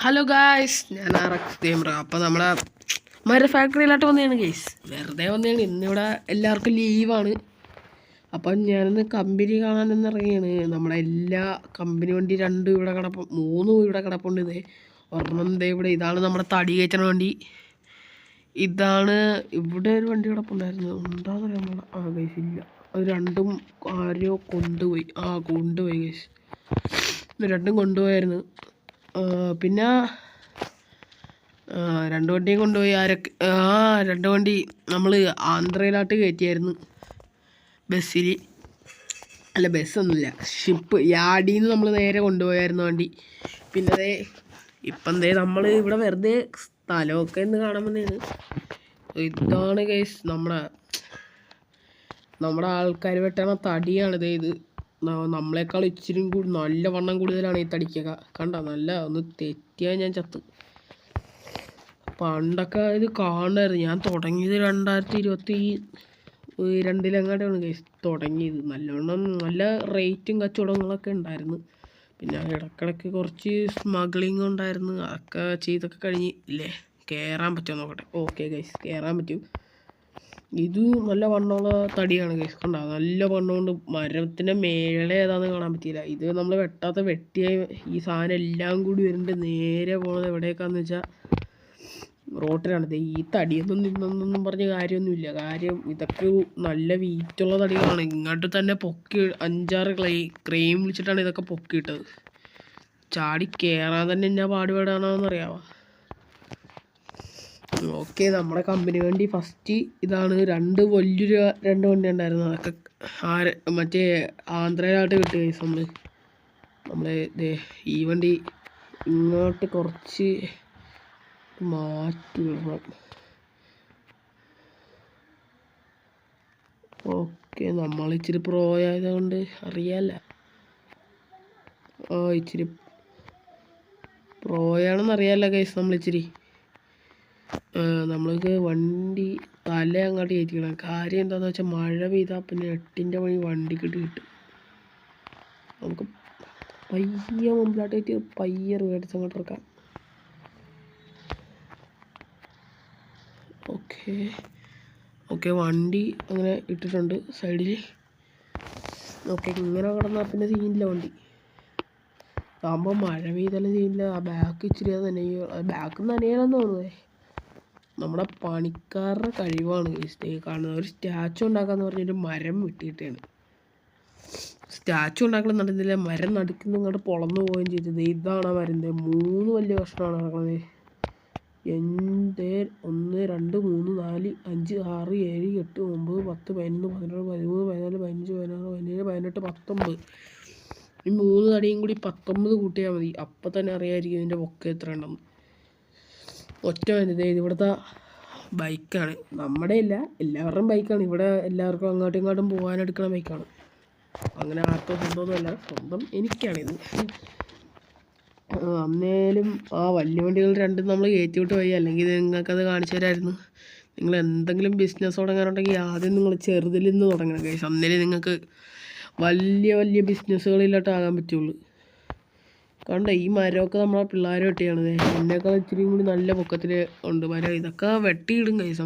Hello guys, ഞാൻ ആർഎക്സ് gamer. അപ്പോൾ നമ്മളെ മര ഫാക്ടറിയിലോട്ട് വന്നതാണ് ഗൈസ്. വെറുതെ വന്നതാണ്. ഇന്നിവിടെ എല്ലാവർക്കും ലീവാണ്. അപ്പം ഞാനിന്ന് കമ്പനി കാണാനെന്ന് ഇറങ്ങിയാണ്. നമ്മുടെ എല്ലാ കമ്പനി വണ്ടി മൂന്നും ഇവിടെ കിടപ്പുണ്ട്. ഒരെണ്ണം ഇവിടെ ഇതാണ് നമ്മുടെ തടി കയറ്റണ വണ്ടി. ഇതാണ് ഇവിടെ ഒരു വണ്ടി കിടപ്പുണ്ടായിരുന്നു. ഉണ്ടാകുന്ന ഗൈസ് ഇല്ല, അത് രണ്ടും ആരോ കൊണ്ടുപോയി ഗൈസ്. രണ്ടും കൊണ്ടുപോയായിരുന്നു. പിന്നെ രണ്ട് വണ്ടിയും കൊണ്ടുപോയി. രണ്ട് വണ്ടി നമ്മൾ ആന്ധ്രയിലോട്ട് കയറ്റിയായിരുന്നു ബസ്സിൽ. അല്ല, ബസ്സൊന്നുമില്ല, ഷിപ്പ് യാർഡിൽ നിന്ന് നമ്മൾ നേരെ കൊണ്ടുപോയായിരുന്നു വണ്ടി. പിന്നെ ഇപ്പം നമ്മൾ ഇവിടെ വെറുതെ സ്ഥലമൊക്കെ ഒന്ന് കാണാൻ വന്നതാണ്. ഇതാണ് കേസ് നമ്മുടെ ആൾക്കാർ വെട്ടണ തടിയാണിത്. ഇത് നമ്മളെക്കാൾ ഇച്ചിരി നല്ല വണ്ണം കൂടുതലാണ് ഈ തടിക്കൊക്കെ. ഒന്ന് തെറ്റിയാൽ ഞാൻ ചത്ത്. പണ്ടൊക്കെ ഇത് കാണുമായിരുന്നു. ഞാൻ തുടങ്ങിയത് 2022 കേസ് തുടങ്ങിയത്. നല്ല റേറ്റും കച്ചവടങ്ങളൊക്കെ ഉണ്ടായിരുന്നു. പിന്നെ ഇടയ്ക്കിടയ്ക്ക് കുറച്ച് സ്മഗ്ലിങ് ഉണ്ടായിരുന്നു. അതൊക്കെ ചെയ്തൊക്കെ കഴിഞ്ഞ് ഇല്ലേ, കയറാൻ പറ്റുമോ നോക്കട്ടെ. ഓക്കെ ഗൈസ്, കയറാൻ പറ്റും. ഇത് നല്ല വണ്ണമുള്ള തടിയാണ് ഗൈസ്. നല്ല വണ്ണമുണ്ട്. മരത്തിൻ്റെ മേലെ ഏതാണെന്ന് കാണാൻ പറ്റിയില്ല. ഇത് നമ്മൾ വെട്ടിയ ഈ സാധനം എല്ലാം കൂടി വരുന്നുണ്ട്. നേരെ പോകുന്നത് എവിടേക്കാന്ന് വെച്ചാൽ റോട്ടിലാണ്. ഈ തടിയൊന്നും നിന്നൊന്നും പറഞ്ഞ കാര്യമൊന്നുമില്ല. കാര്യം ഇതൊക്കെ നല്ല വീറ്റുള്ള തടികളാണ്. ഇങ്ങോട്ട് തന്നെ 5-6 ക്രെയിൻ വിളിച്ചിട്ടാണ് ഇതൊക്കെ പൊക്കിയിട്ടത്. ചാടി കയറാൻ തന്നെ എന്നാ പാടുപെടാണെന്നറിയാമോ. ഓക്കെ, നമ്മുടെ കമ്പനി വണ്ടി ഫസ്റ്റ് ഇതാണ്. വലിയൊരു രണ്ട് വണ്ടി ഉണ്ടായിരുന്നു. അതൊക്കെ മറ്റേ ആന്ധ്രയിലായിട്ട് കിട്ടുക. നമ്മളെ ഈ വണ്ടി ഇങ്ങോട്ട് കുറച്ച് മാറ്റി വിടണം. ഓക്കെ, ഇച്ചിരി പ്രോ ആയതുകൊണ്ട് അറിയാമല്ല. ഇച്ചിരി പ്രോയാണെന്ന് അറിയാമല്ല ഗൈസ്. നമ്മളിച്ചിരി നമ്മൾക്ക് വണ്ടി തല അങ്ങോട്ട് കയറ്റിക്കണം. കാര്യം എന്താണെന്ന് വെച്ചാൽ മഴ പെയ്താൽ പിന്നെ 8ൻ്റെ പണി വണ്ടിക്ക് കിട്ടും. നമുക്ക് പയ്യെ മുമ്പിലോട്ട് പയ്യെ റിവേഴ്സ് അങ്ങോട്ട് ഇറക്കാം. ഓക്കെ, വണ്ടി അങ്ങനെ ഇട്ടിട്ടുണ്ട് സൈഡിൽ. ഓക്കെ, ഇങ്ങനെ കിടന്നാൽ പിന്നെ സീനില്ല. വണ്ടി ആകുമ്പോൾ മഴ പെയ്താലും സീനില്ല. ആ ബാക്ക് ഇച്ചിരി ബാക്ക് നനയാണെന്ന് തോന്നുന്നത്. നമ്മുടെ പണിക്കാരുടെ കഴിവാണ് കാണുന്നത്. ഒരു സ്റ്റാച്ചു ഉണ്ടാക്കാന്ന് പറഞ്ഞൊരു മരം വെട്ടിയിട്ടാണ്. സ്റ്റാച്ചു ഉണ്ടാക്കണം നടന്നില്ല, മരം നടുക്കുന്ന ഇങ്ങോട്ട് പൊളന്നു പോവുകയും ചെയ്തത്. ഇതാണ് ആ മരം. 3 വലിയ കഷ്ണമാണ് നടക്കുന്നത്. 1 2 3 4 5 6 7 8 9 10 11 12 13 14 15 16 17 18 19. ഈ 3 തടിയും കൂടി 19 കൂട്ടിയാൽ മതി. അപ്പം തന്നെ അറിയാമായിരിക്കും ഇതിൻ്റെ പൊക്കം എത്ര ഉണ്ടെന്ന്. ഒറ്റ വനിത. ഇവിടുത്തെ ബൈക്കാണ്. നമ്മുടെ ഇല്ല, എല്ലാവരുടെയും ബൈക്കാണ്. ഇവിടെ എല്ലാവർക്കും അങ്ങോട്ടും ഇങ്ങോട്ടും പോകാനെടുക്കുന്ന ബൈക്കാണ്. അങ്ങനെ ആർക്കും സ്വന്തമൊന്നുമല്ല, സ്വന്തം എനിക്കാണിത്. അന്നേലും ആ വലിയ വണ്ടികൾ രണ്ടും നമ്മൾ കയറ്റിവിട്ട് പോയി. അല്ലെങ്കിൽ നിങ്ങൾക്കത് കാണിച്ചു തരാമായിരുന്നു. നിങ്ങൾ എന്തെങ്കിലും ബിസിനസ് തുടങ്ങാനുണ്ടെങ്കിൽ ആദ്യം നിങ്ങൾ ചെറുതിൽ നിന്ന് തുടങ്ങണം ഗൈസ്. അന്നേരം നിങ്ങൾക്ക് വലിയ വലിയ ബിസിനസ്സുകളിലോട്ടാകാൻ പറ്റുള്ളൂ. ഈ മരമൊക്കെ നമ്മളെ പിള്ളേരെ വെട്ടിയാണത്. എന്നേക്കാൾ ഇച്ചിരി കൂടി നല്ല പൊക്കത്തിൽ ഉണ്ട് മരം. ഇതൊക്കെ വെട്ടിയിടും കൈസ്.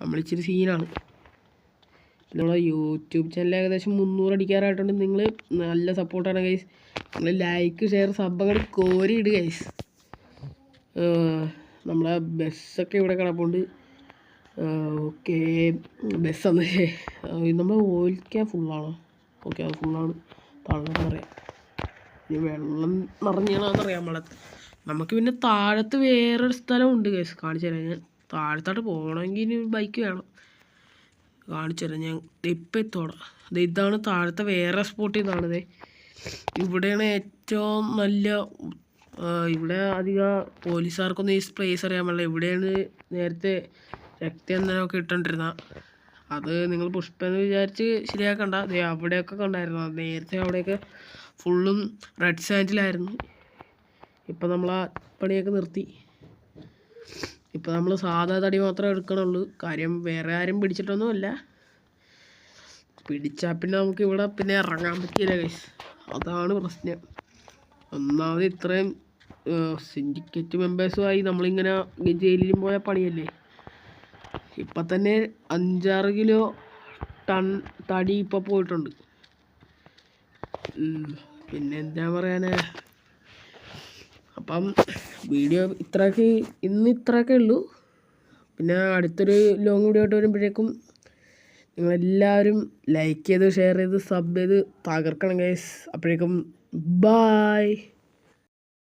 നമ്മളിച്ചിരി സീനാണ്. നമ്മളെ യൂട്യൂബ് ചാനൽ ഏകദേശം 300 അടിക്കാറായിട്ടുണ്ട്. നിങ്ങൾ നല്ല സപ്പോർട്ടാണ് ഗൈസ്. നിങ്ങൾ ലൈക്ക്, ഷെയർ, സബ് അങ്ങോട്ട് കോരിയിടുക ഗൈസ്. നമ്മളെ ബസ്സൊക്കെ ഇവിടെ കിടപ്പുണ്ട്. ഓക്കെ, ബസ്സന്ന് നമ്മൾ ഓയിൽ ക്യാൻ ഫുള്ളാണോ? ഓക്കെ, അത് ഫുള്ളാണ്. തള്ളെന്ന് പറയാം. വെള്ളം നിറഞ്ഞാണെന്നറിയാം വെള്ളത്തിൽ. നമുക്ക് പിന്നെ താഴത്ത് വേറൊരു സ്ഥലമുണ്ട് കേസ്, കാണിച്ചു തരാം. ഞാൻ താഴത്തോട്ട് പോകണമെങ്കിൽ ഇനി ബൈക്ക് വേണം. കാണിച്ചു തരാം ഞാൻ. ഇപ്പം എത്തോടാ. ഇതാണ് താഴത്തെ വേറെ സ്പോട്ട്. ഇതാണിത്. ഇവിടെയാണ് ഏറ്റവും നല്ല. ഇവിടെ അധികം പോലീസുകാർക്കൊന്നും ഈ പ്ലേസ് അറിയാൻ പാടില്ല. ഇവിടെയാണ് നേരത്തെ രക്തചന്ദനമൊക്കെ ഇട്ടുകൊണ്ടിരുന്നത്. അത് നിങ്ങൾ പുഷ്പെന്ന് വിചാരിച്ച് ശരിയാക്കണ്ട. അവിടെയൊക്കെ കണ്ടായിരുന്നു. നേരത്തെ അവിടെയൊക്കെ ഫുള്ളും റെഡ് സാൻഡിലായിരുന്നു. ഇപ്പം നമ്മൾ ആ പണിയൊക്കെ നിർത്തി. ഇപ്പം നമ്മൾ സാധാ തടി മാത്രമേ എടുക്കണുള്ളൂ. കാര്യം വേറെ ആരും പിടിച്ചിട്ടൊന്നുമല്ല. പിടിച്ചാൽ പിന്നെ നമുക്ക് ഇവിടെ ഇറങ്ങാൻ പറ്റിയില്ല ഗൈസ്. അതാണ് പ്രശ്നം. ഒന്നാമത് ഇത്രയും സിൻഡിക്കേറ്റ് മെമ്പേഴ്സുമായി നമ്മളിങ്ങനെ ജയിലിലും പോയ പണിയല്ലേ. ഇപ്പം തന്നെ 5-6 കിലോ ടൺ തടി ഇപ്പോൾ പോയിട്ടുണ്ട്. പിന്നെ എന്താ പറയാനാ, അപ്പം വീഡിയോ ഇന്ന് ഇത്രയൊക്കെ ഉള്ളൂ. പിന്നെ അടുത്തൊരു ലോങ് വീഡിയോ ആയിട്ട് വരുമ്പോഴേക്കും നിങ്ങളെല്ലാവരും ലൈക്ക് ചെയ്ത് ഷെയർ ചെയ്ത് സബ് ചെയ്ത് തകർക്കണം ഗൈസ്. അപ്പോഴേക്കും ബായ്.